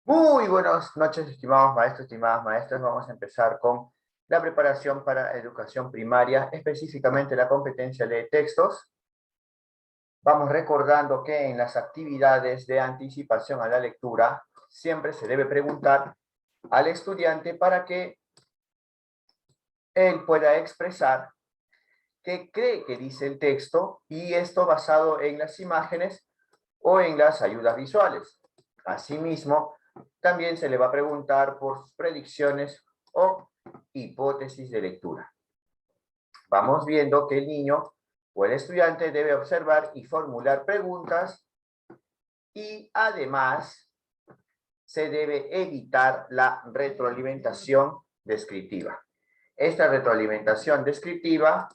Muy buenas noches, estimados maestros, estimadas maestras. Vamos a empezar con la preparación para educación primaria, específicamente la competencia de textos. Vamos recordando que en las actividades de anticipación a la lectura siempre se debe preguntar al estudiante para que él pueda expresar qué cree que dice el texto, y esto basado en las imágenes o en las ayudas visuales. Asimismo, también se le va a preguntar por sus predicciones o hipótesis de lectura. Vamos viendo que el niño o el estudiante debe observar y formular preguntas, y además se debe evitar la retroalimentación descriptiva. Esta retroalimentación descriptiva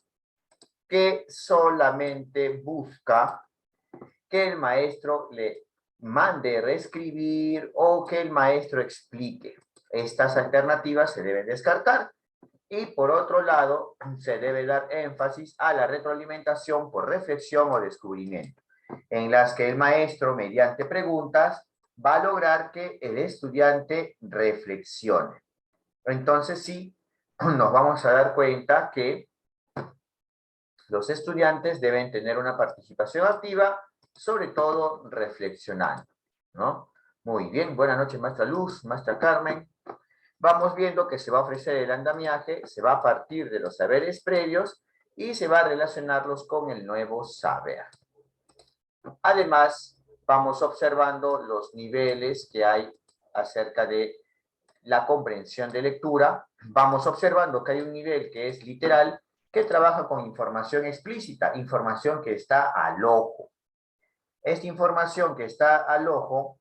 que solamente busca que el maestro le mande reescribir o que el maestro explique. Estas alternativas se deben descartar. Y por otro lado, se debe dar énfasis a la retroalimentación por reflexión o descubrimiento, en las que el maestro, mediante preguntas, va a lograr que el estudiante reflexione. Entonces, sí, nos vamos a dar cuenta que los estudiantes deben tener una participación activa, sobre todo reflexionando, ¿no? Muy bien, buenas noches, maestra Luz, maestra Carmen. Vamos viendo que se va a ofrecer el andamiaje, se va a partir de los saberes previos y se va a relacionarlos con el nuevo saber. Además, vamos observando los niveles que hay acerca de la comprensión de lectura. Vamos observando que hay un nivel que es literal, que trabaja con información explícita, información que está al ojo. Esta información que está al ojo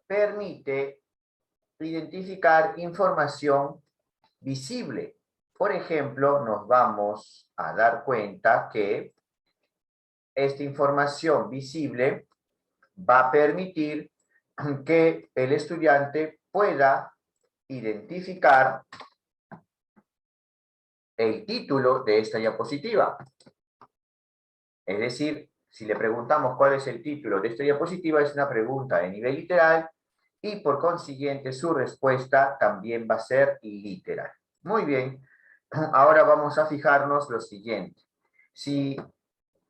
permite identificar información visible. Por ejemplo, nos vamos a dar cuenta que esta información visible va a permitir que el estudiante pueda identificar el título de esta diapositiva. Es decir, si le preguntamos cuál es el título de esta diapositiva, es una pregunta de nivel literal y por consiguiente su respuesta también va a ser literal. Muy bien, ahora vamos a fijarnos lo siguiente. Si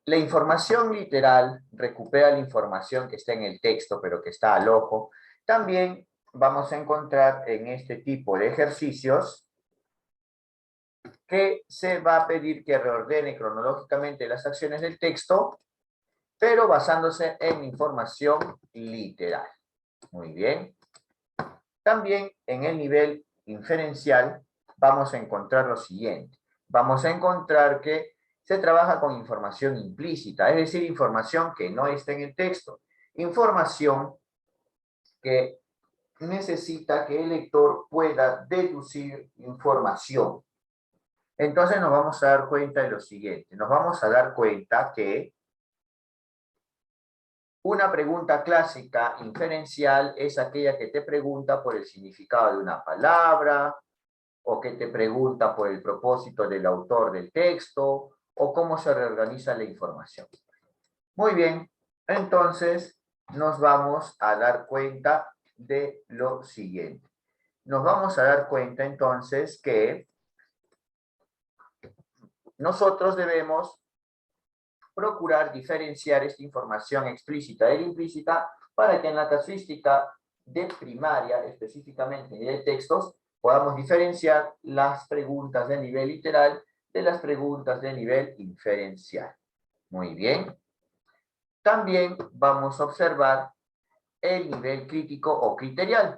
la información literal recupera la información que está en el texto, pero que está al ojo, también vamos a encontrar en este tipo de ejercicios que se va a pedir que reordene cronológicamente las acciones del texto, pero basándose en información literal. Muy bien. También en el nivel inferencial vamos a encontrar lo siguiente. Vamos a encontrar que se trabaja con información implícita, es decir, información que no está en el texto. Información que necesita que el lector pueda deducir información. Entonces nos vamos a dar cuenta de lo siguiente. Nos vamos a dar cuenta que una pregunta clásica inferencial es aquella que te pregunta por el significado de una palabra, o que te pregunta por el propósito del autor del texto, o cómo se reorganiza la información. Muy bien, entonces nos vamos a dar cuenta de lo siguiente. Nos vamos a dar cuenta entonces que nosotros debemos procurar diferenciar esta información explícita de la implícita para que en la casuística de primaria, específicamente de textos, podamos diferenciar las preguntas de nivel literal de las preguntas de nivel inferencial. Muy bien. También vamos a observar el nivel crítico o criterial.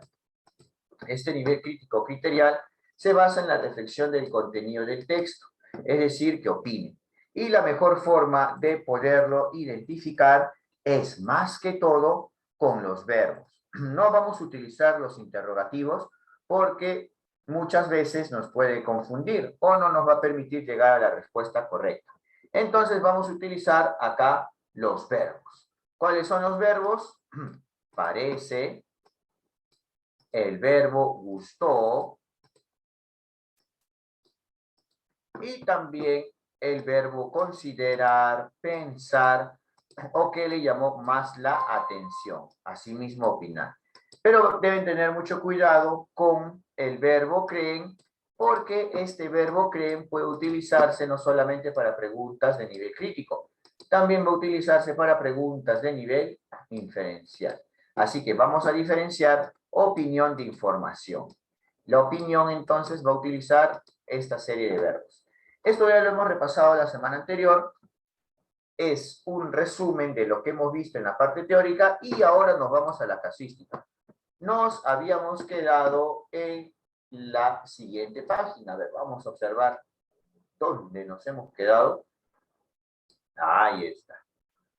Este nivel crítico o criterial se basa en la reflexión del contenido del texto, es decir, que opine. Y la mejor forma de poderlo identificar es más que todo con los verbos. No vamos a utilizar los interrogativos porque muchas veces nos puede confundir o no nos va a permitir llegar a la respuesta correcta. Entonces vamos a utilizar acá los verbos. ¿Cuáles son los verbos? Parece, el verbo gustó y también el verbo considerar, pensar o que le llamó más la atención, asimismo opinar. Pero deben tener mucho cuidado con el verbo creen, porque este verbo creen puede utilizarse no solamente para preguntas de nivel crítico, también va a utilizarse para preguntas de nivel inferencial. Así que vamos a diferenciar opinión de información. La opinión entonces va a utilizar esta serie de verbos. Esto ya lo hemos repasado la semana anterior. Es un resumen de lo que hemos visto en la parte teórica y ahora nos vamos a la casuística. Nos habíamos quedado en la siguiente página. A ver, vamos a observar dónde nos hemos quedado. Ahí está.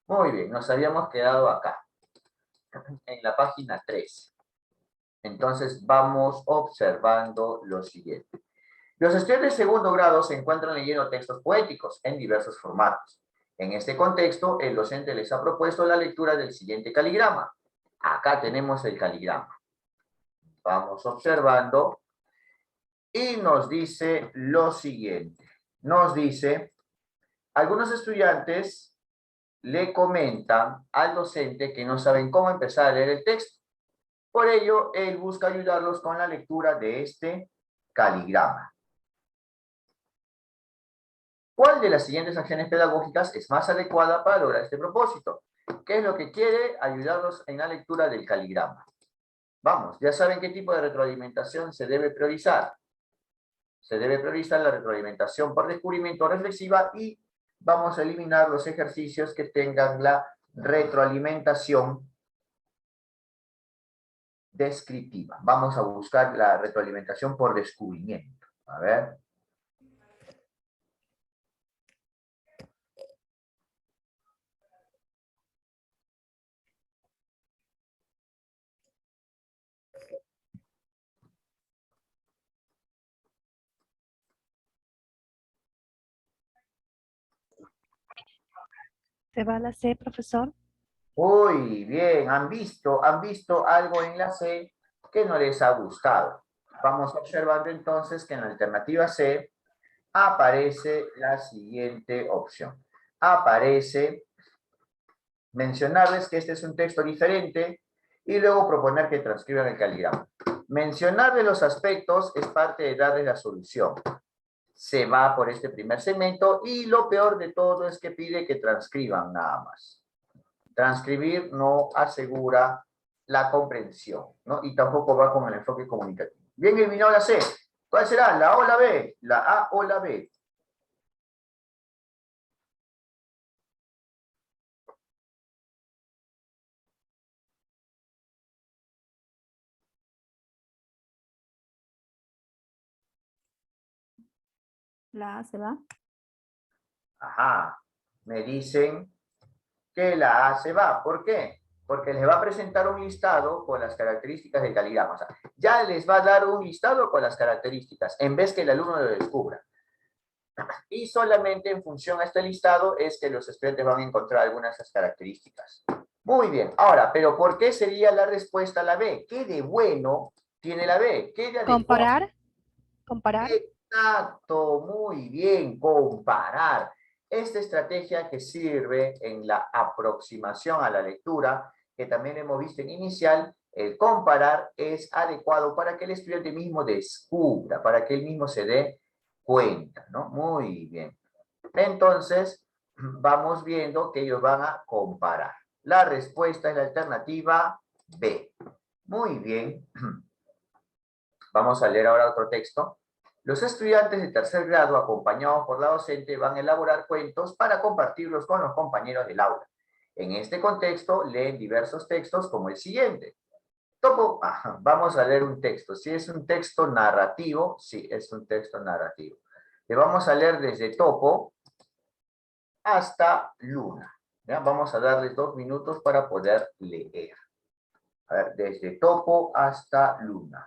Muy bien, nos habíamos quedado acá, en la página 3. Entonces vamos observando lo siguiente. Los estudiantes de segundo grado se encuentran leyendo textos poéticos en diversos formatos. En este contexto, el docente les ha propuesto la lectura del siguiente caligrama. Acá tenemos el caligrama. Vamos observando y nos dice lo siguiente. Nos dice, algunos estudiantes le comentan al docente que no saben cómo empezar a leer el texto. Por ello, él busca ayudarlos con la lectura de este caligrama. ¿Cuál de las siguientes acciones pedagógicas es más adecuada para lograr este propósito? ¿Qué es lo que quiere? Ayudarlos en la lectura del caligrama. Vamos, ya saben qué tipo de retroalimentación se debe priorizar. Se debe priorizar la retroalimentación por descubrimiento reflexiva y vamos a eliminar los ejercicios que tengan la retroalimentación descriptiva. Vamos a buscar la retroalimentación por descubrimiento. A ver. ¿Se va a la C, profesor? Muy bien, han visto algo en la C que no les ha gustado. Vamos observando entonces que en la alternativa C aparece la siguiente opción. Aparece mencionarles que este es un texto diferente y luego proponer que transcriban el caligrama. Mencionarles los aspectos es parte de darles la solución. Se va por este primer segmento y lo peor de todo es que pide que transcriban nada más. Transcribir no asegura la comprensión, ¿no? Y tampoco va con el enfoque comunicativo. Bien eliminado la C. ¿Cuál será? ¿La A o la B? ¿La A o la B? La A se va. Ajá. Me dicen que la A se va. ¿Por qué? Porque les va a presentar un listado con las características del caligrama. O sea, ya les va a dar un listado con las características, en vez que el alumno lo descubra. Y solamente en función a este listado es que los estudiantes van a encontrar algunas de esas características. Muy bien. Ahora, ¿pero por qué sería la respuesta a la B? ¿Qué de bueno tiene la B? ¿Qué de adecuado? Comparar. Comparar. Exacto, muy bien, comparar. Esta estrategia que sirve en la aproximación a la lectura, que también hemos visto en inicial, el comparar es adecuado para que el estudiante mismo descubra, para que él mismo se dé cuenta, ¿no? Muy bien. Entonces, vamos viendo que ellos van a comparar. La respuesta es la alternativa B. Muy bien. Vamos a leer ahora otro texto. Los estudiantes de tercer grado, acompañados por la docente, van a elaborar cuentos para compartirlos con los compañeros del aula. En este contexto, leen diversos textos como el siguiente. Topo, vamos a leer un texto. Si es un texto narrativo, sí, es un texto narrativo. Le vamos a leer desde Topo hasta Luna. ¿Ya? Vamos a darle 2 minutos para poder leer. A ver, desde Topo hasta Luna.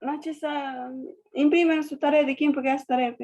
Noches, imprimen su tarea de quién porque es tarea.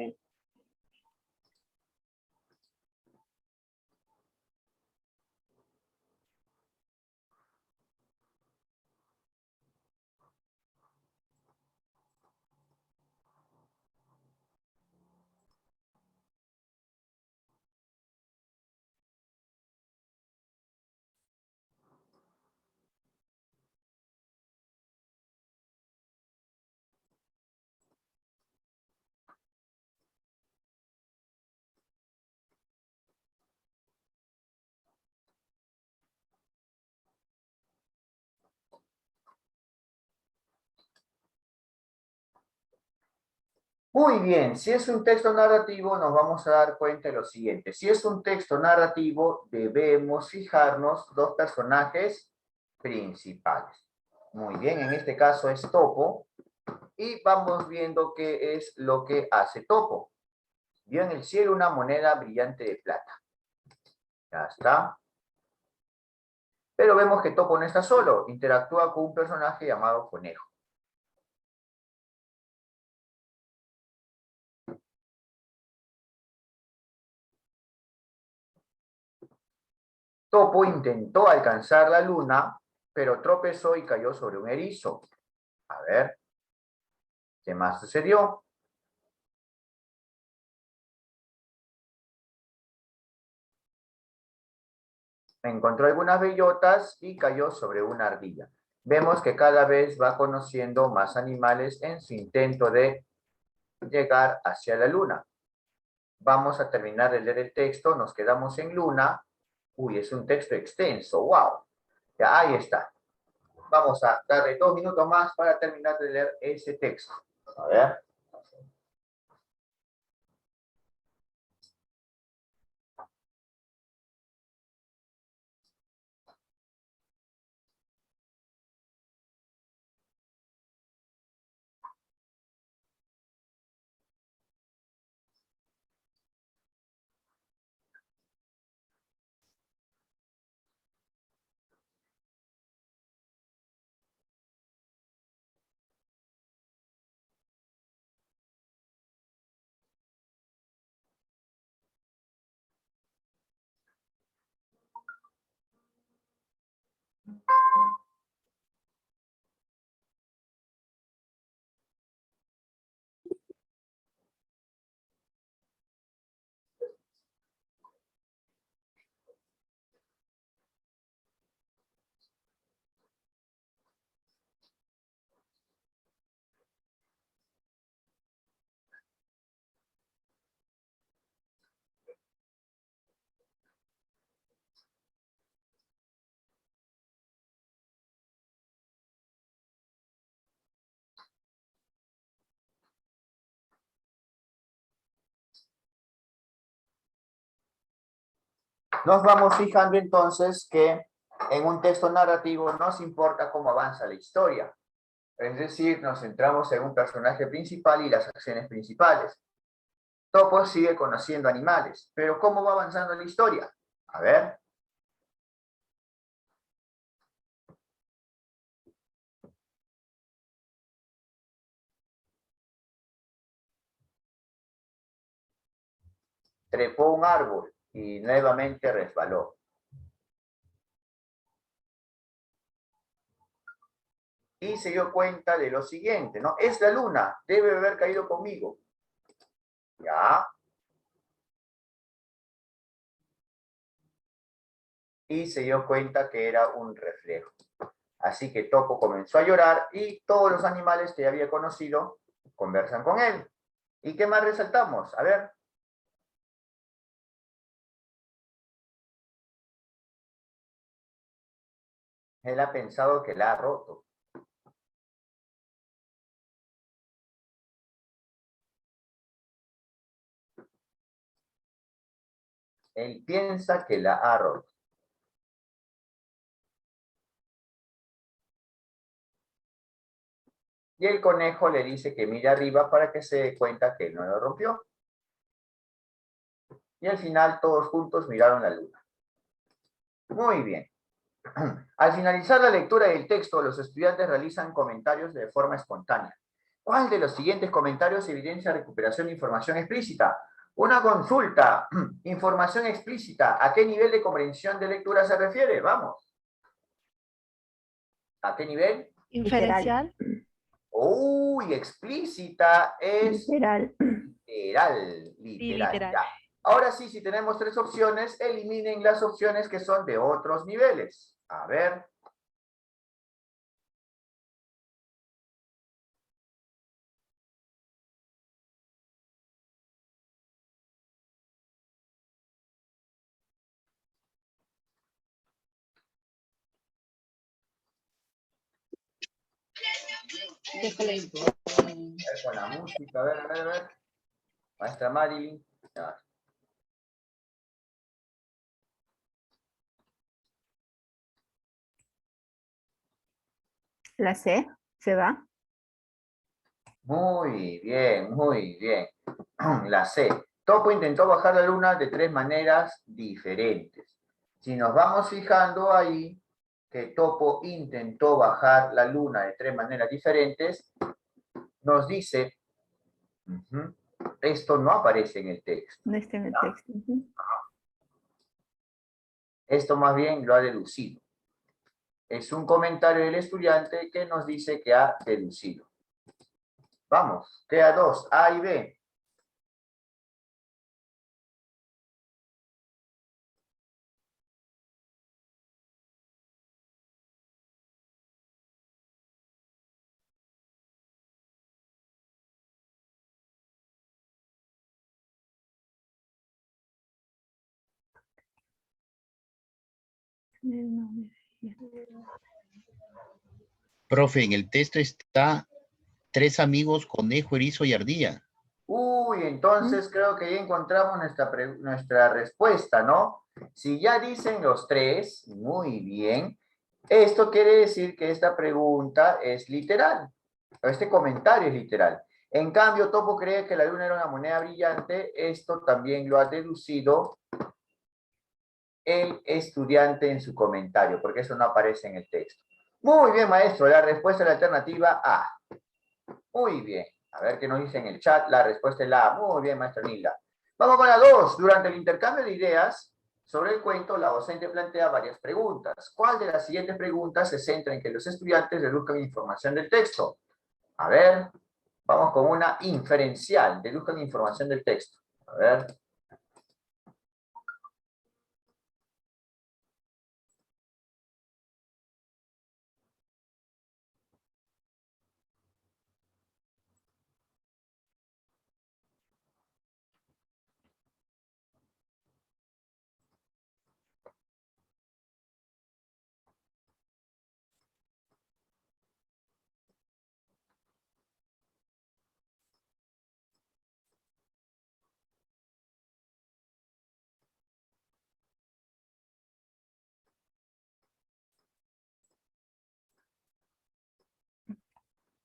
Muy bien, si es un texto narrativo nos vamos a dar cuenta de lo siguiente. Si es un texto narrativo debemos fijarnos dos personajes principales. Muy bien, en este caso es Topo y vamos viendo qué es lo que hace Topo. Vio en el cielo una moneda brillante de plata. Ya está. Pero vemos que Topo no está solo, interactúa con un personaje llamado Conejo. Topo intentó alcanzar la luna, pero tropezó y cayó sobre un erizo. A ver, ¿qué más sucedió? Encontró algunas bellotas y cayó sobre una ardilla. Vemos que cada vez va conociendo más animales en su intento de llegar hacia la luna. Vamos a terminar de leer el texto, nos quedamos en luna. Uy, es un texto extenso, wow. Ya, ahí está. Vamos a darle 2 minutos más para terminar de leer ese texto. A ver. Nos vamos fijando entonces que en un texto narrativo nos importa cómo avanza la historia. Es decir, nos centramos en un personaje principal y las acciones principales. Topo sigue conociendo animales, pero ¿cómo va avanzando la historia? A ver. Trepó un árbol y nuevamente resbaló. Y se dio cuenta de lo siguiente, ¿no? Es la luna, debe haber caído conmigo. Ya. Y se dio cuenta que era un reflejo. Así que Topo comenzó a llorar y todos los animales que había conocido conversan con él. ¿Y qué más resaltamos? A ver. Él ha pensado que la ha roto. Él piensa que la ha roto. Y el conejo le dice que mire arriba para que se dé cuenta que él no lo rompió. Y al final todos juntos miraron la luna. Muy bien. Al finalizar la lectura del texto, los estudiantes realizan comentarios de forma espontánea. ¿Cuál de los siguientes comentarios evidencia recuperación de información explícita? Una consulta, información explícita, ¿a qué nivel de comprensión de lectura se refiere? Vamos. ¿A qué nivel? Inferencial. Uy, explícita es Literal. literal, Sí, literal. literal. Ya. Ahora sí, si tenemos 3 opciones, eliminen las opciones que son de otros niveles. A ver. Con la música, a ver, a ver, a ver. Maestra Marilyn. Ya. La C se va. Muy bien, muy bien. La C. Topo intentó bajar la luna de 3 maneras diferentes. Si nos vamos fijando ahí que Topo intentó bajar la luna de 3 maneras diferentes, nos dice, esto no aparece en el texto. No está en el texto. Esto más bien lo ha deducido. Es un comentario del estudiante que nos dice que ha deducido. Vamos, queda 2, A y B. Profe, en el texto está 3 amigos, conejo, erizo y ardilla. Uy, entonces creo que ya encontramos nuestra respuesta, ¿no? Si ya dicen los 3, muy bien. Esto quiere decir que esta pregunta es literal. Este comentario es literal. En cambio, Topo cree que la luna era una moneda brillante. Esto también lo ha deducido el estudiante en su comentario, porque eso no aparece en el texto. Muy bien, maestro. La respuesta es la alternativa A. Muy bien. A ver qué nos dice en el chat. La respuesta es la A. Muy bien, maestra Nilda. Vamos con la 2. Durante el intercambio de ideas sobre el cuento, la docente plantea varias preguntas. ¿Cuál de las siguientes preguntas se centra en que los estudiantes deduzcan información del texto? A ver, vamos con una inferencial. Deduzcan información del texto. A ver.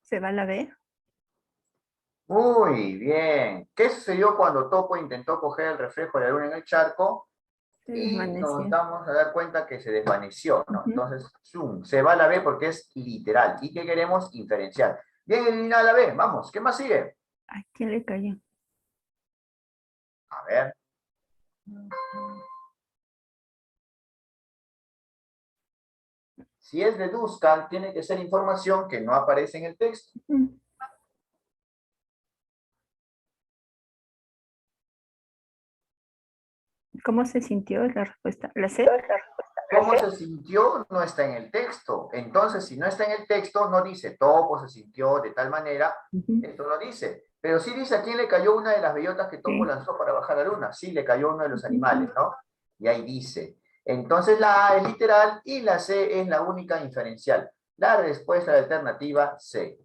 Se va la B. Muy bien. ¿Qué sucedió cuando Topo intentó coger el reflejo de la luna en el charco? Se Y nos desvaneció. damos a dar cuenta que se desvaneció, ¿no? Entonces, zoom, se va la B porque es literal. ¿Y qué queremos? Inferencial. Bien eliminada la B, vamos, ¿qué más sigue? ¿A quién le cayó? A ver. Si es deduzcan, tiene que ser información que no aparece en el texto. ¿Cómo se sintió? Es la respuesta. ¿La C? ¿Cómo se sintió? No está en el texto. Entonces, si no está en el texto, no dice Topo se sintió de tal manera. Esto no dice. Pero sí dice a quién le cayó una de las bellotas que Topo lanzó para bajar a la luna. Sí, le cayó uno de los animales, ¿no? Y ahí dice. Entonces la A es literal y la C es la única inferencial. La respuesta de la alternativa C.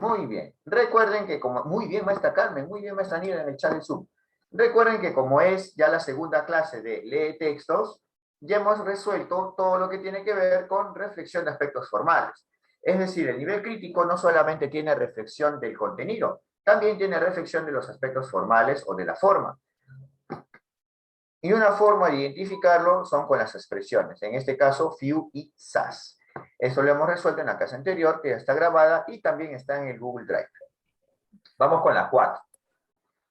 Muy bien. Recuerden que como... Muy bien, maestra Carmen. Muy bien, maestra Nira, en el chat del Zoom. Recuerden que como es ya la segunda clase de Lee Textos, ya hemos resuelto todo lo que tiene que ver con reflexión de aspectos formales. Es decir, el nivel crítico no solamente tiene reflexión del contenido, también tiene reflexión de los aspectos formales o de la forma. Y una forma de identificarlo son con las expresiones, en este caso, few y sas. Eso lo hemos resuelto en la clase anterior, que ya está grabada y también está en el Google Drive. Vamos con la 4.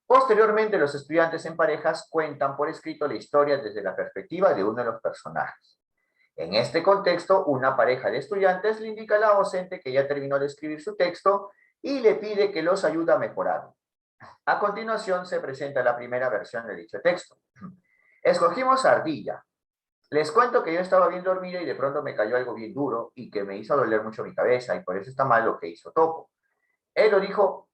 Posteriormente, los estudiantes en parejas cuentan por escrito la historia desde la perspectiva de uno de los personajes. En este contexto, una pareja de estudiantes le indica a la docente que ya terminó de escribir su texto y le pide que los ayude a mejorarlo. A continuación, se presenta la primera versión de dicho texto. Escogimos ardilla. Les cuento que yo estaba bien dormido y de pronto me cayó algo bien duro y que me hizo doler mucho mi cabeza y por eso está mal lo que hizo Topo. Él dijo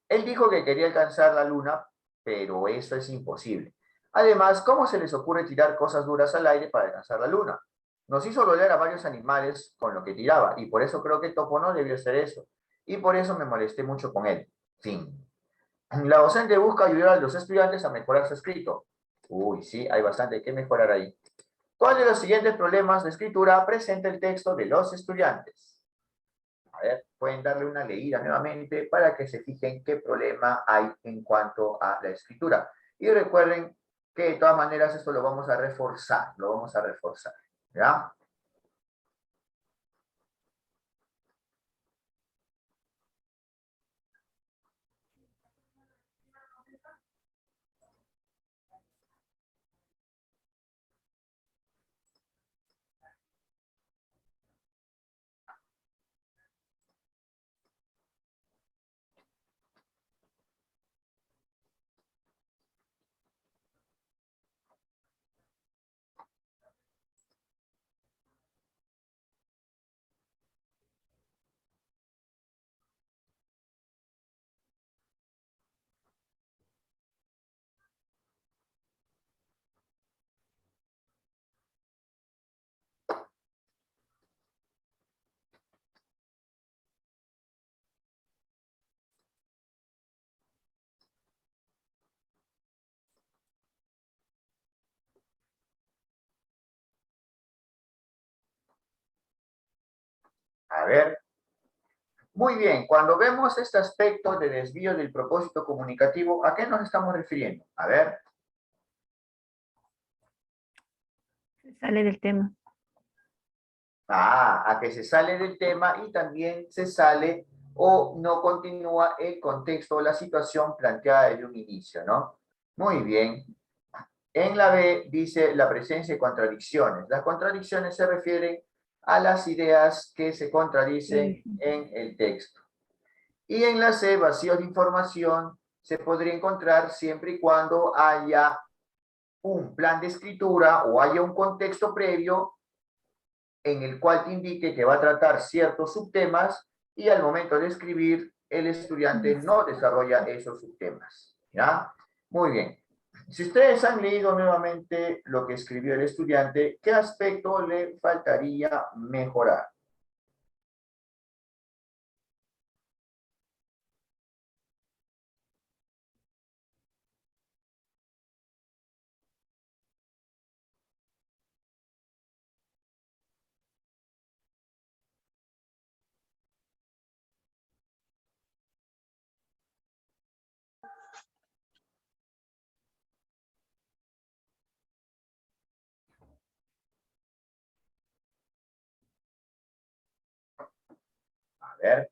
que quería alcanzar la luna, pero eso es imposible. Además, ¿cómo se les ocurre tirar cosas duras al aire para alcanzar la luna? Nos hizo doler a varios animales con lo que tiraba, y por eso creo que Topo no debió hacer eso. Y por eso me molesté mucho con él. Fin. La docente busca ayudar a los estudiantes a mejorar su escrito. Uy, sí, hay bastante que mejorar ahí. ¿Cuál de los siguientes problemas de escritura presenta el texto de los estudiantes? A ver, pueden darle una leída nuevamente para que se fijen qué problema hay en cuanto a la escritura. Y recuerden que de todas maneras esto lo vamos a reforzar, ¿ya? A ver. Muy bien, cuando vemos este aspecto de desvío del propósito comunicativo, ¿a qué nos estamos refiriendo? A ver. Se sale del tema. A que se sale del tema y también se sale o no continúa el contexto o la situación planteada desde un inicio, ¿no? Muy bien. En la B dice la presencia de contradicciones. Las contradicciones se refieren a las ideas que se contradicen en el texto. Y en la C, vacíos de información se podría encontrar siempre y cuando haya un plan de escritura o haya un contexto previo en el cual te indique que va a tratar ciertos subtemas y al momento de escribir el estudiante no desarrolla esos subtemas. ¿Ya? Muy bien. Si ustedes han leído nuevamente lo que escribió el estudiante, ¿qué aspecto le faltaría mejorar? A ver.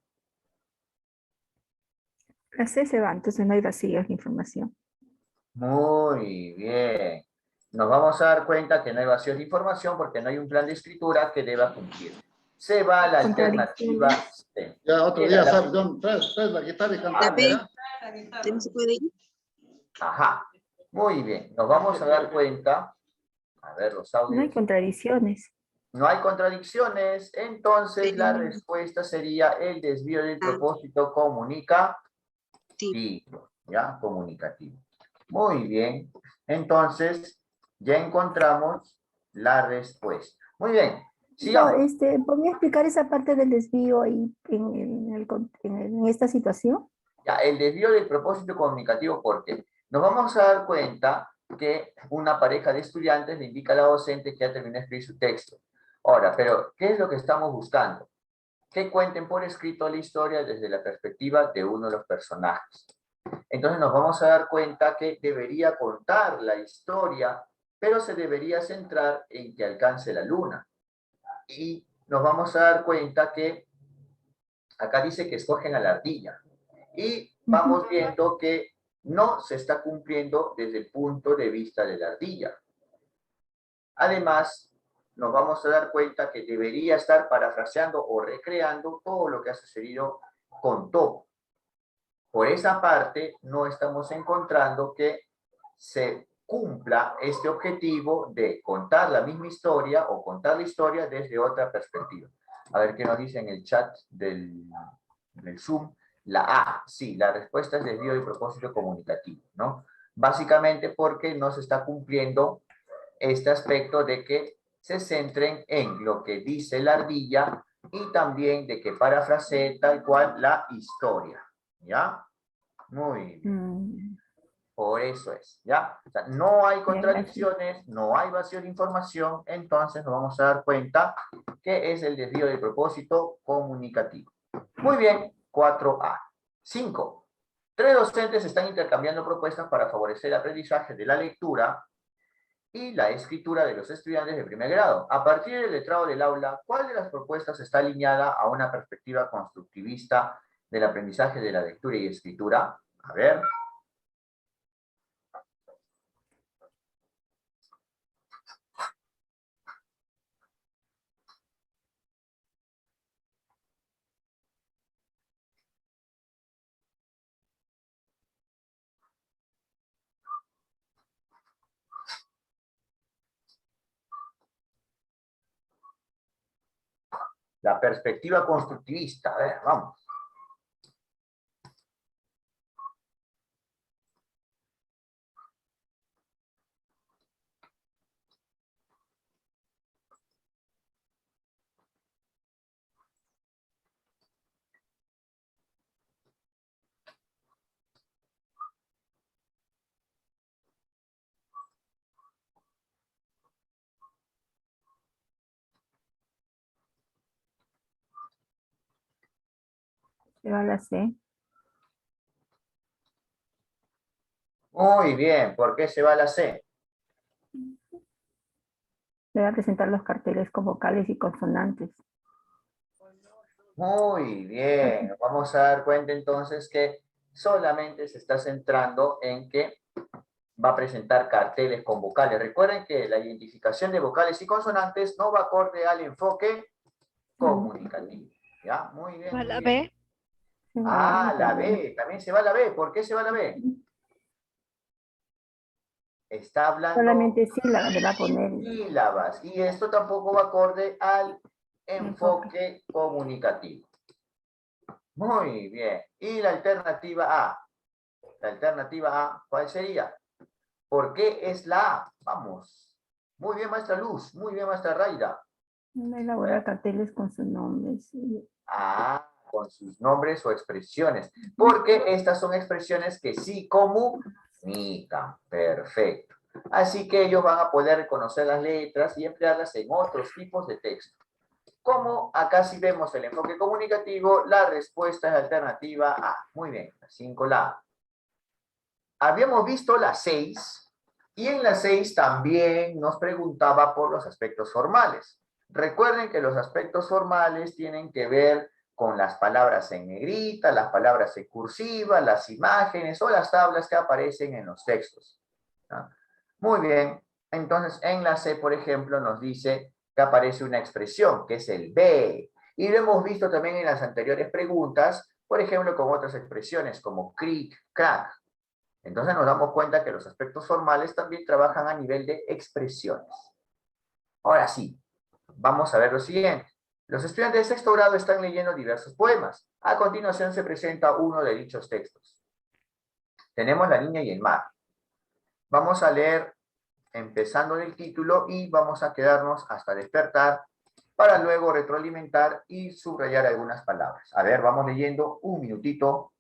La C se va, entonces no hay vacíos de información. Muy bien. Nos vamos a dar cuenta que no hay vacíos de información porque no hay un plan de escritura que deba cumplir. Se va a la alternativa C. Ya, otro día, ¿sabes? Traes la guitarra y cantamos, ¿ya? ¿También se puede ir? Ajá. Muy bien. Nos vamos a dar cuenta. A ver los audios. No hay contradicciones. No hay contradicciones. Entonces la respuesta sería el desvío del propósito comunicativo. ¿Ya? Comunicativo. Muy bien. Entonces, ya encontramos la respuesta. Muy bien. Sigamos. ¿Podría explicar esa parte del desvío ahí en esta situación? Ya, el desvío del propósito comunicativo, porque nos vamos a dar cuenta que una pareja de estudiantes le indica a la docente que ya terminó de escribir su texto. Ahora, pero, ¿qué es lo que estamos buscando? Que cuenten por escrito la historia desde la perspectiva de uno de los personajes. Entonces nos vamos a dar cuenta que debería contar la historia, pero se debería centrar en que alcance la luna. Y nos vamos a dar cuenta que acá dice que escogen a la ardilla. Y vamos viendo que no se está cumpliendo desde el punto de vista de la ardilla. Además, nos vamos a dar cuenta que debería estar parafraseando o recreando todo lo que ha sucedido con Top. Por esa parte, no estamos encontrando que se cumpla este objetivo de contar la misma historia o contar la historia desde otra perspectiva. A ver qué nos dice en el chat del Zoom. La A, sí, la respuesta es desvío y propósito comunicativo, ¿no? Básicamente porque no se está cumpliendo este aspecto de que se centren en lo que dice la ardilla y también de que parafrasee tal cual la historia, ¿ya? Muy bien. Por eso es, ¿ya? O sea, no hay contradicciones, no hay vacío de información, entonces nos vamos a dar cuenta que es el desvío de propósito comunicativo. Muy bien, 4A. 5. 3 docentes están intercambiando propuestas para favorecer el aprendizaje de la lectura y la escritura de los estudiantes de primer grado. A partir del letrado del aula, ¿cuál de las propuestas está alineada a una perspectiva constructivista del aprendizaje de la lectura y escritura? A ver. La perspectiva constructivista. A ver, vamos. Se va a la C. Muy bien. ¿Por qué se va a la C? Se va a presentar los carteles con vocales y consonantes. Muy bien. Vamos a dar cuenta entonces que solamente se está centrando en que va a presentar carteles con vocales. Recuerden que la identificación de vocales y consonantes no va acorde al enfoque comunicativo. ¿Ya? Muy bien. ¿Va Muy la bien. B? Se va a la Ah, B la también. B. También se va la B. ¿Por qué se va la B? Está hablando Solamente sílabas le va a poner. sílabas. Y esto tampoco va acorde al enfoque comunicativo. Muy bien. Y la alternativa A. La alternativa A, ¿cuál sería? ¿Por qué es la A? Vamos. Muy bien, maestra Luz. Muy bien, maestra Raida. Elaborar carteles con sus nombres. Ah, con sus nombres o expresiones. Porque estas son expresiones que sí comunican. Perfecto. Así que ellos van a poder reconocer las letras y emplearlas en otros tipos de texto. Como acá si vemos el enfoque comunicativo, la respuesta es alternativa A. Muy bien, la 5 la A. Habíamos visto la 6 y en la 6 también nos preguntaba por los aspectos formales. Recuerden que los aspectos formales tienen que ver con las palabras en negrita, las palabras en cursiva, las imágenes o las tablas que aparecen en los textos. ¿No? Muy bien, entonces en la C, por ejemplo, nos dice que aparece una expresión, que es el B. Y lo hemos visto también en las anteriores preguntas, por ejemplo, con otras expresiones como cric, crack. Entonces nos damos cuenta que los aspectos formales también trabajan a nivel de expresiones. Ahora sí, vamos a ver lo siguiente. Los estudiantes de sexto grado están leyendo diversos poemas. A continuación se presenta uno de dichos textos. Tenemos La niña y el mar. Vamos a leer empezando del título y vamos a quedarnos hasta despertar para luego retroalimentar y subrayar algunas palabras. A ver, vamos leyendo un minutito.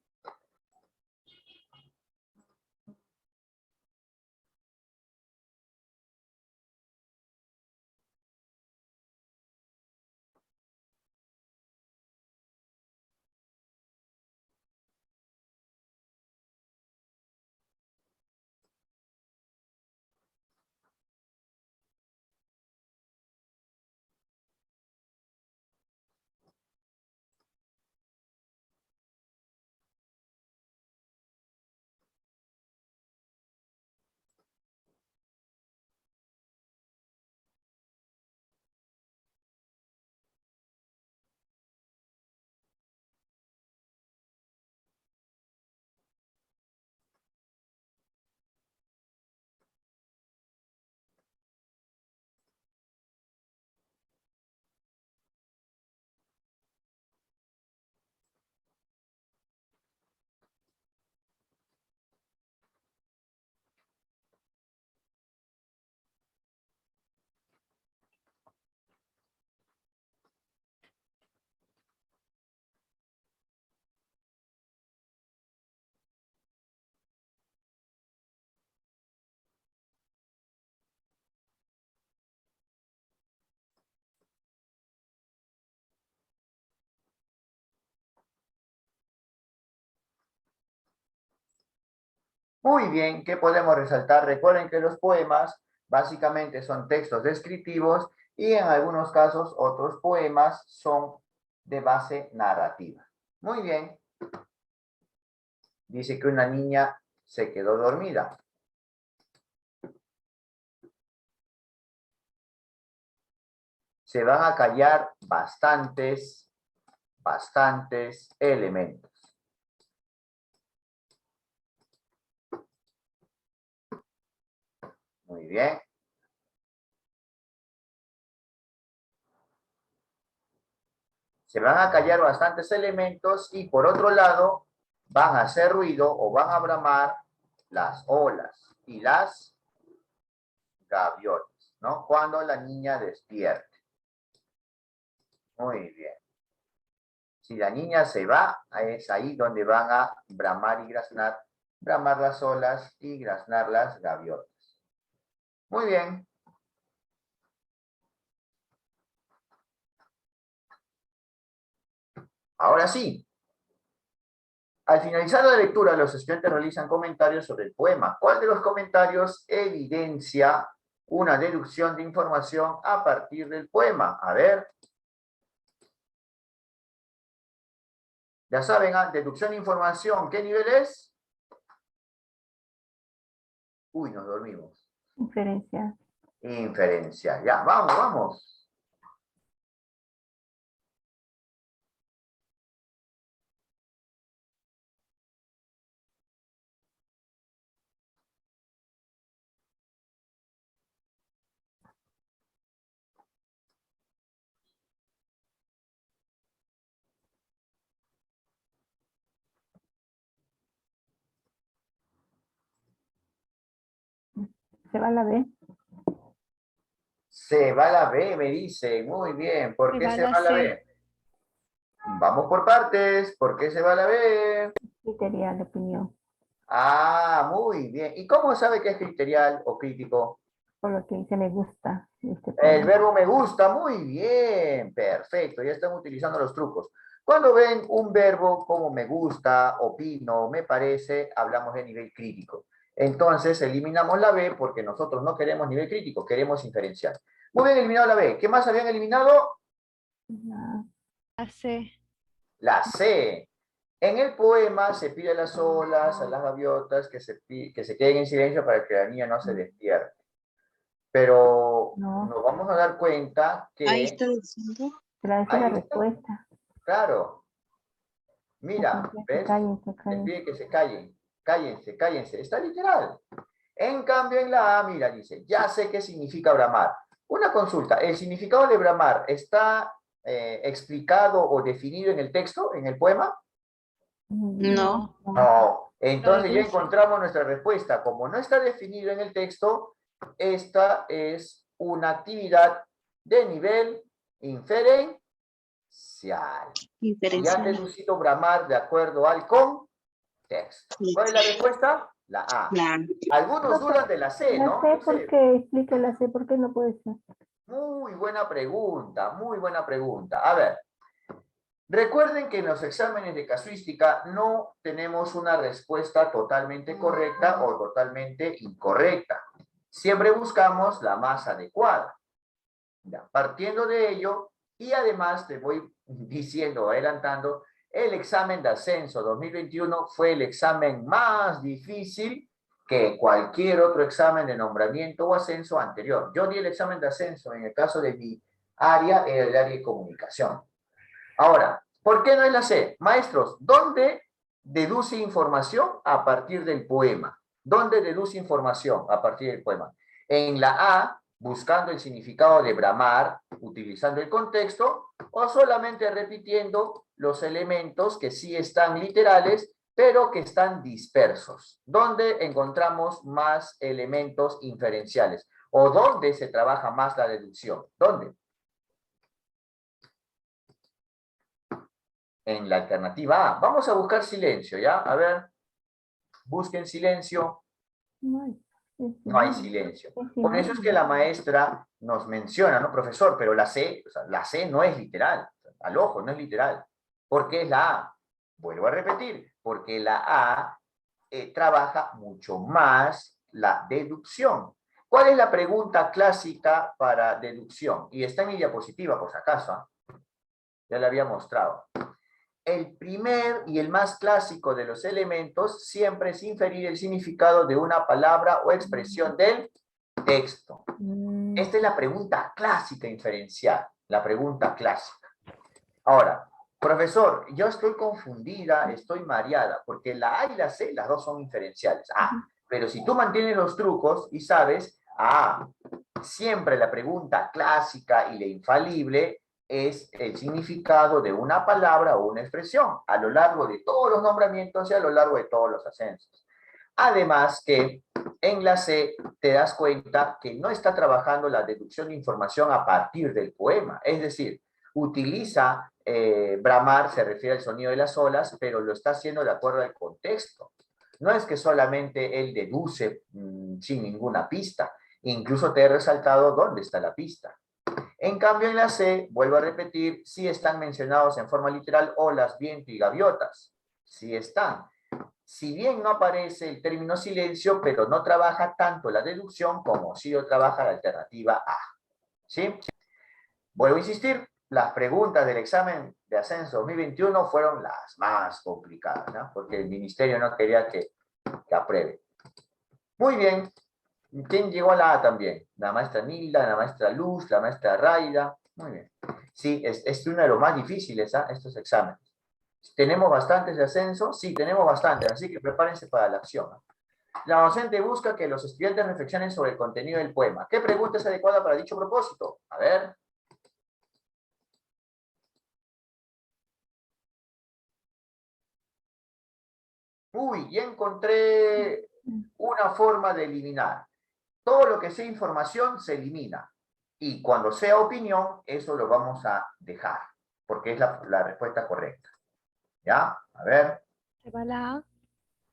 Muy bien, ¿qué podemos resaltar? Recuerden que los poemas básicamente son textos descriptivos y en algunos casos otros poemas son de base narrativa. Muy bien. Dice que una niña se quedó dormida. Se van a callar bastantes elementos. Muy bien. Se van a callar bastantes elementos y por otro lado van a hacer ruido o van a bramar las olas y las gaviotas, ¿no? Cuando la niña despierte. Muy bien. Si la niña se va, es ahí donde van a bramar y graznar, bramar las olas y graznar las gaviotas. Muy bien. Ahora sí. Al finalizar la lectura, los estudiantes realizan comentarios sobre el poema. ¿Cuál de los comentarios evidencia una deducción de información a partir del poema? A ver. Ya saben, deducción de información, ¿qué nivel es? Uy, nos dormimos. Inferencia. Inferencia. Ya, vamos, vamos. Se va la B. Se va la B, me dice. Muy bien. ¿Por Se qué va se la va la C. B? Vamos por partes. ¿Por qué se va la B? Criterial de opinión. Ah, muy bien. ¿Y cómo sabe que es criterial o crítico? Por lo que dice me gusta. Este El poema. verbo me gusta, muy bien. Perfecto, ya están utilizando los trucos. Cuando ven un verbo como me gusta, opino, me parece, hablamos de nivel crítico. Entonces eliminamos la B porque nosotros no queremos nivel crítico, queremos inferencial. Muy bien, eliminado la B. ¿Qué más habían eliminado? La- La C. La C. En el poema se pide a las olas, a las gaviotas, que se queden en silencio para que la niña no se despierte. Pero No. nos vamos a dar cuenta que... Ahí está diciendo. Pero esa es Ahí la está. respuesta. Claro. Mira, Se ¿ves? callen, se Les callen. pide que se callen. Cállense, cállense. Está literal. En cambio, en la A, mira, dice, ya sé qué significa bramar. Una consulta, ¿el significado de bramar está explicado o definido en el texto, en el poema? No. No. Entonces ya deduce. encontramos nuestra respuesta. Como no está definido en el texto, esta es una actividad de nivel inferencial. Y han Inferencial. deducido bramar de acuerdo al contexto. ¿Cuál es la respuesta? La A. La Algunos dudan de la C, La ¿no? C, Yo sé. ¿por qué? Explique la C, ¿por qué no puede ser? Muy buena pregunta, muy buena pregunta. A ver, recuerden que en los exámenes de casuística no tenemos una respuesta totalmente correcta o totalmente incorrecta. Siempre buscamos la más adecuada. Ya, partiendo de ello, y además te voy diciendo, adelantando, el examen de ascenso 2021 fue el examen más difícil que cualquier otro examen de nombramiento o ascenso anterior. Yo di el examen de ascenso, en el caso de mi área, era el área de comunicación. Ahora, ¿por qué no es la C? Maestros, ¿dónde deduce información a partir del poema? ¿Dónde deduce información a partir del poema? En la A, buscando el significado de bramar, utilizando el contexto, o solamente repitiendo los elementos que sí están literales, pero que están dispersos. ¿Dónde encontramos más elementos inferenciales? ¿O dónde se trabaja más la deducción? ¿Dónde? En la alternativa A. Vamos a buscar silencio, ¿ya? A ver, busquen silencio. No hay, No hay silencio. es Por eso es que la maestra nos menciona, ¿no, profesor? Pero la C, o sea, la C no es literal. Al ojo, no es literal. ¿Por qué es la A? Vuelvo a repetir, porque la A trabaja mucho más la deducción. ¿Cuál es la pregunta clásica para deducción? Y está en mi diapositiva, por si acaso. Ya la había mostrado. El primer y el más clásico de los elementos siempre es inferir el significado de una palabra o expresión del texto. Esta es la pregunta clásica inferencial, la pregunta clásica. Ahora, profesor, yo estoy confundida, estoy mareada, porque la A y la C, las dos son inferenciales. Pero si tú mantienes los trucos y sabes, siempre la pregunta clásica y la infalible es el significado de una palabra o una expresión a lo largo de todos los nombramientos y a lo largo de todos los ascensos. Además que en la C te das cuenta que no está trabajando la deducción de información a partir del poema, es decir, utiliza bramar, se refiere al sonido de las olas, pero lo está haciendo de acuerdo al contexto. No es que solamente él deduce sin ninguna pista, incluso te he resaltado dónde está la pista. En cambio, en la C, vuelvo a repetir, sí están mencionados en forma literal olas, viento y gaviotas. Sí están. Si bien no aparece el término silencio, pero no trabaja tanto la deducción como sí lo trabaja la alternativa A. ¿Sí? Vuelvo a insistir, las preguntas del examen de ascenso 2021 fueron las más complicadas, ¿no? Porque el ministerio no quería que apruebe. Muy bien. ¿Quién llegó a la A también? La maestra Nilda, la maestra Luz, la maestra Raida. Muy bien. Sí, es uno de los más difíciles, estos exámenes. ¿Tenemos bastantes de ascenso? Sí, tenemos bastantes, así que prepárense para la acción. La docente busca que los estudiantes reflexionen sobre el contenido del poema. ¿Qué pregunta es adecuada para dicho propósito? A ver. Uy, ya encontré una forma de eliminar. Todo lo que sea información se elimina. Y cuando sea opinión, eso lo vamos a dejar, porque es la respuesta correcta. ¿Ya? A ver. Se va la A.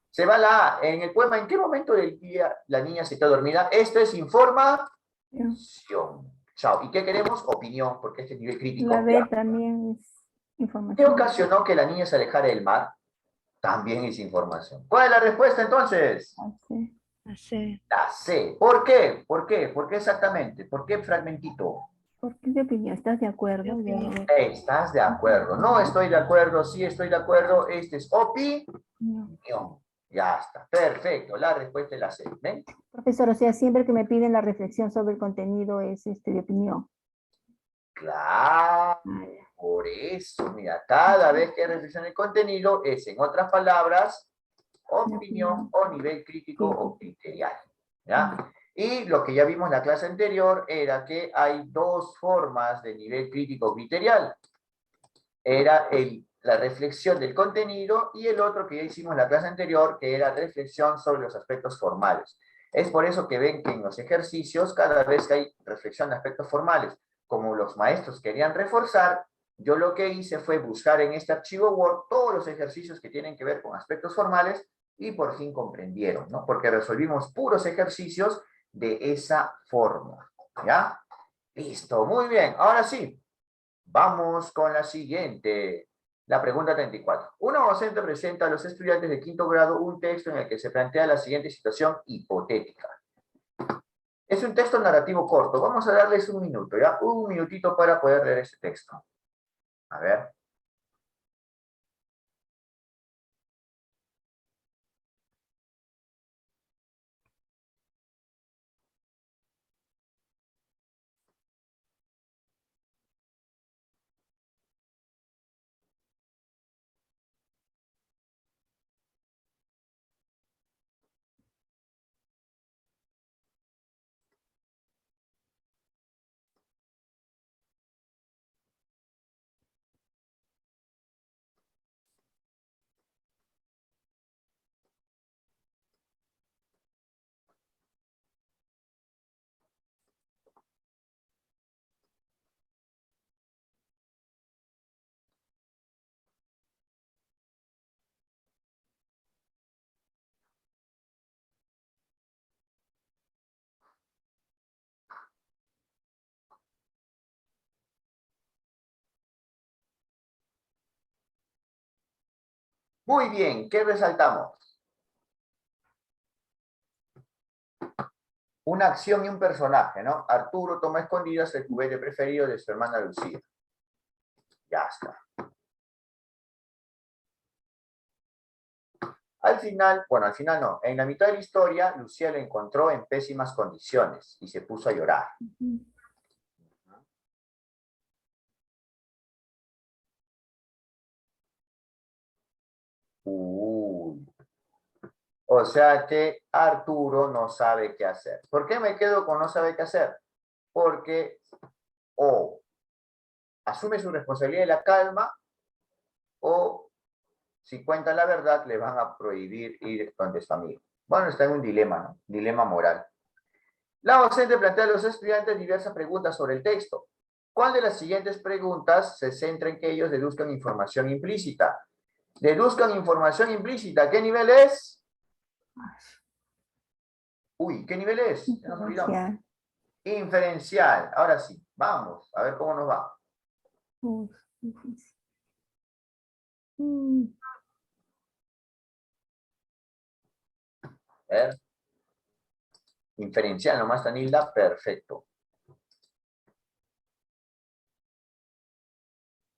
Se va la A. En el poema, ¿en qué momento del día la niña se está dormida? Esto es información. Chao. ¿Y qué queremos? Opinión, porque este es nivel crítico. La B Ya. también es ¿Qué información. ocasionó que la niña se alejara del mar? También es información. ¿Cuál es la respuesta entonces? Así. La C. La C. ¿Por qué? ¿Por qué? ¿Por qué exactamente? ¿Por qué fragmentito? ¿Por qué de opinión? ¿Estás de acuerdo? De opinión. ¿Estás de acuerdo? No estoy de acuerdo, sí estoy de acuerdo. Este es opinión. Ya está. Perfecto. La respuesta es la C. ¿Ven? Profesor, o sea, siempre que me piden la reflexión sobre el contenido es de opinión. Claro. Por eso, mira, cada vez que reflexiona el contenido es, en otras palabras, opinión o nivel crítico o criterial. ¿Ya? Y lo que ya vimos en la clase anterior era que hay dos formas de nivel crítico criterial. Era la reflexión del contenido y el otro que ya hicimos en la clase anterior, que era reflexión sobre los aspectos formales. Es por eso que ven que en los ejercicios, cada vez que hay reflexión de aspectos formales, como los maestros querían reforzar, yo lo que hice fue buscar en este archivo Word todos los ejercicios que tienen que ver con aspectos formales y por fin comprendieron, ¿no? Porque resolvimos puros ejercicios de esa forma, ¿ya? Listo, muy bien. Ahora sí, vamos con la siguiente. La pregunta 34. Una docente presenta a los estudiantes de quinto grado un texto en el que se plantea la siguiente situación hipotética. Es un texto narrativo corto. Vamos a darles un minuto, ¿ya? Un minutito para poder leer ese texto. A ver. Muy bien, ¿qué resaltamos? una acción y un personaje, ¿no? Arturo toma a escondidas el juguete preferido de su hermana Lucía. Ya está. Al final, bueno, al final no, en la mitad de la historia, Lucía lo encontró en pésimas condiciones y se puso a llorar. Uy. O sea que Arturo no sabe qué hacer. ¿Por qué me quedo con no sabe qué hacer? Porque o asume su responsabilidad de la calma, o si cuenta la verdad, le van a prohibir ir donde su amigo. Bueno, está en un dilema, ¿no? Dilema moral. La docente plantea a los estudiantes diversas preguntas sobre el texto. ¿Cuál de las siguientes preguntas se centra en que ellos deduzcan información implícita? Deduzcan información implícita. ¿Qué nivel es? Uy, ¿qué nivel es? Ya nos olvidamos. Inferencial. Inferencial. Ahora sí, vamos, a ver cómo nos va. Uy, difícil. Mm, A ver. Inferencial, nomás Tanilda, perfecto.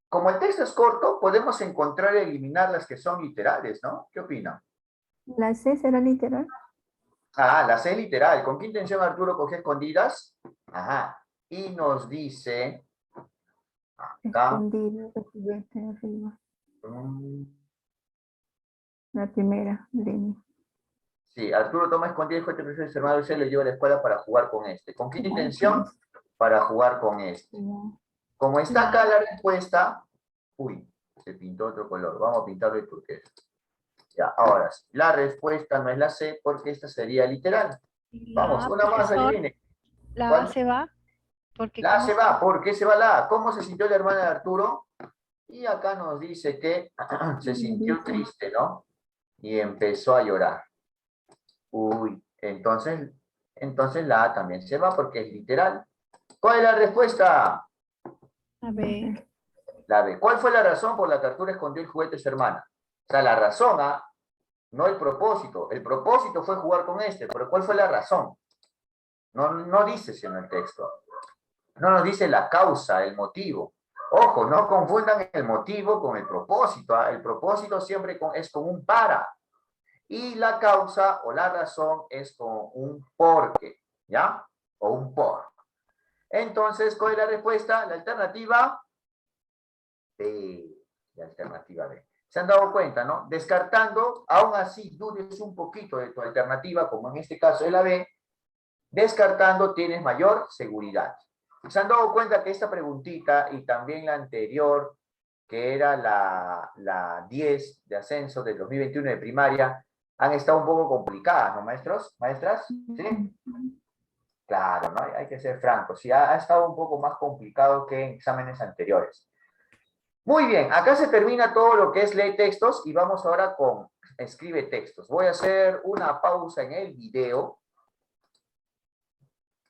Como el texto es corto, podemos encontrar y eliminar las que son literales, ¿no? ¿Qué opinan? ¿La C será literal? Ah, la C literal. ¿Con qué intención Arturo cogió escondidas? Ajá. Y nos dice acá. Escondido, el juguete arriba. La primera línea. Sí, Arturo toma escondidas el juguete preferido de su hermano y se lo lleva a la escuela para jugar con este. ¿Con qué intención? Para jugar con este. Como está acá la respuesta, uy, se pintó otro color. Vamos a pintarlo de turquesa. Ya, ahora sí. La respuesta no es la C porque esta sería literal. Vamos, una más, adivine. La ¿Cuál? A se va. Porque La A como se va. ¿Por qué se va la A? ¿Cómo se sintió la hermana de Arturo? Y acá nos dice que se sintió triste, ¿no? Y empezó a llorar. Uy, entonces la A también se va porque es literal. ¿Cuál es la respuesta? A ver. La B. ¿Cuál fue la razón por la que Arturo escondió el juguete de su hermana? O sea, la razón, no el propósito. El propósito fue jugar con este, pero ¿cuál fue la razón? No dice si en el texto. No nos dice la causa, el motivo. Ojo, no confundan el motivo con el propósito. El propósito siempre es con un para. Y la causa o la razón es con un porque, ¿ya? O un por. Entonces, ¿cuál es la respuesta? La alternativa B. La alternativa B. ¿Se han dado cuenta, no? Descartando, aún así dudes un poquito de tu alternativa, como en este caso es la B, descartando tienes mayor seguridad. ¿Se han dado cuenta que esta preguntita y también la anterior, que era la 10 de ascenso del 2021 de primaria, han estado un poco complicadas, ¿no, maestros? ¿Maestras? ¿Sí? Claro, ¿no? Hay que ser francos. Sí, ha estado un poco más complicado que en exámenes anteriores. Muy bien, acá se termina todo lo que es lee textos y vamos ahora con escribe textos. Voy a hacer una pausa en el video